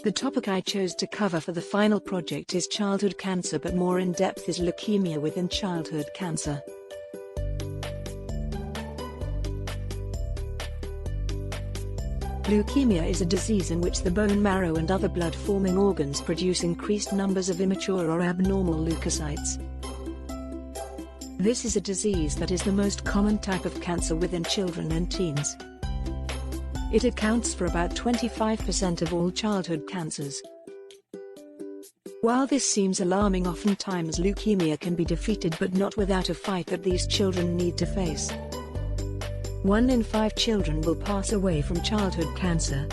The topic I chose to cover for the final project is childhood cancer, but more in depth is leukemia within childhood cancer. Leukemia is a disease in which the bone marrow and other blood-forming organs produce increased numbers of immature or abnormal leukocytes. This is a disease that is the most common type of cancer within children and teens. It accounts for about 25% of all childhood cancers. While this seems alarming, oftentimes leukemia can be defeated, but not without a fight that these children need to face. 1 in 5 children will pass away from childhood cancer.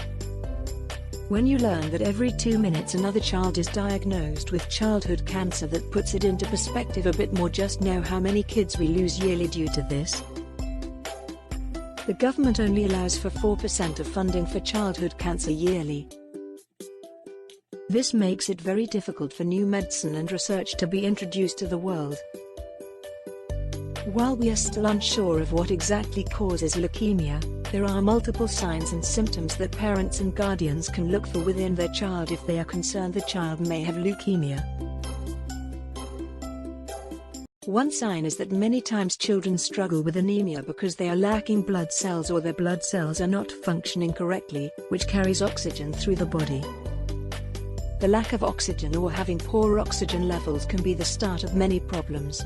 When you learn that every 2 minutes another child is diagnosed with childhood cancer, that puts it into perspective a bit more. Just know how many kids we lose yearly due to this. The government only allows for 4% of funding for childhood cancer yearly. This makes it very difficult for new medicine and research to be introduced to the world. While we are still unsure of what exactly causes leukemia, there are multiple signs and symptoms that parents and guardians can look for within their child if they are concerned the child may have leukemia. One sign is that many times children struggle with anemia because they are lacking blood cells, or their blood cells are not functioning correctly, which carries oxygen through the body. The lack of oxygen or having poor oxygen levels can be the start of many problems.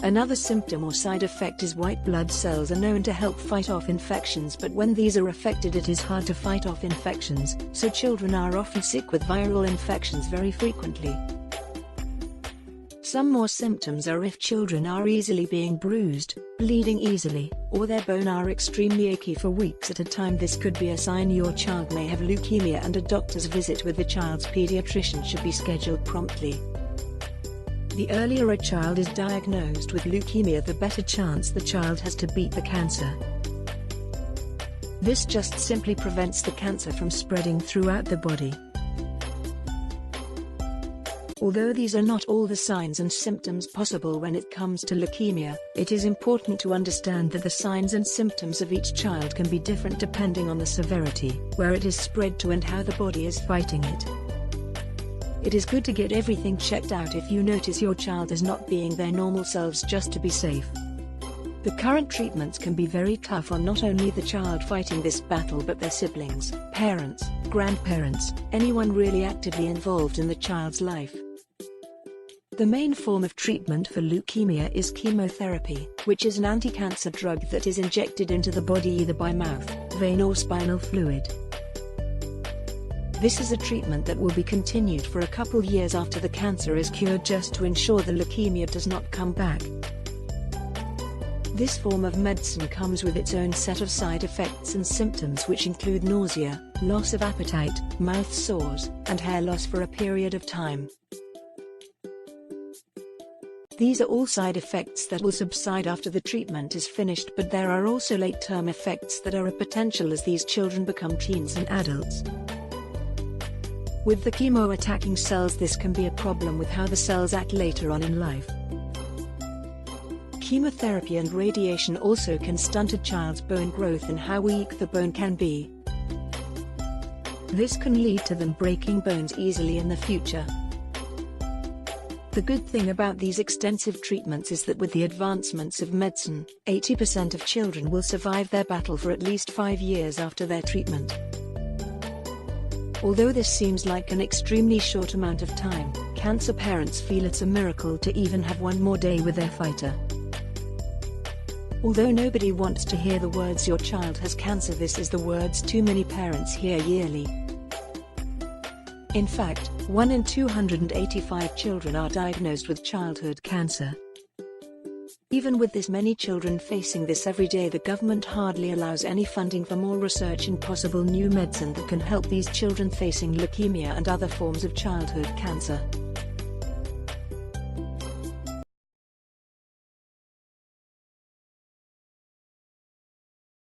Another symptom or side effect is white blood cells are known to help fight off infections, but when these are affected it is hard to fight off infections, so children are often sick with viral infections very frequently. Some more symptoms are if children are easily being bruised, bleeding easily, or their bone are extremely achy for weeks at a time. This could be a sign your child may have leukemia, and a doctor's visit with the child's pediatrician should be scheduled promptly. The earlier a child is diagnosed with leukemia, the better chance the child has to beat the cancer. This just simply prevents the cancer from spreading throughout the body. Although these are not all the signs and symptoms possible when it comes to leukemia, it is important to understand that the signs and symptoms of each child can be different depending on the severity, where it is spread to, and how the body is fighting it. It is good to get everything checked out if you notice your child is not being their normal selves, just to be safe. The current treatments can be very tough on not only the child fighting this battle, but their siblings, parents, grandparents, anyone really actively involved in the child's life. The main form of treatment for leukemia is chemotherapy, which is an anti-cancer drug that is injected into the body either by mouth, vein or spinal fluid. This is a treatment that will be continued for a couple years after the cancer is cured, just to ensure the leukemia does not come back. This form of medicine comes with its own set of side effects and symptoms, which include nausea, loss of appetite, mouth sores, and hair loss for a period of time. These are all side effects that will subside after the treatment is finished, but there are also late-term effects that are a potential as these children become teens and adults. With the chemo attacking cells, this can be a problem with how the cells act later on in life. Chemotherapy and radiation also can stunt a child's bone growth and how weak the bone can be. This can lead to them breaking bones easily in the future. The good thing about these extensive treatments is that with the advancements of medicine, 80% of children will survive their battle for at least 5 years after their treatment. Although this seems like an extremely short amount of time, cancer parents feel it's a miracle to even have one more day with their fighter. Although nobody wants to hear the words "your child has cancer," this is the words too many parents hear yearly. In fact, 1 in 285 children are diagnosed with childhood cancer. Even with this many children facing this every day, the government hardly allows any funding for more research in possible new medicine that can help these children facing leukemia and other forms of childhood cancer.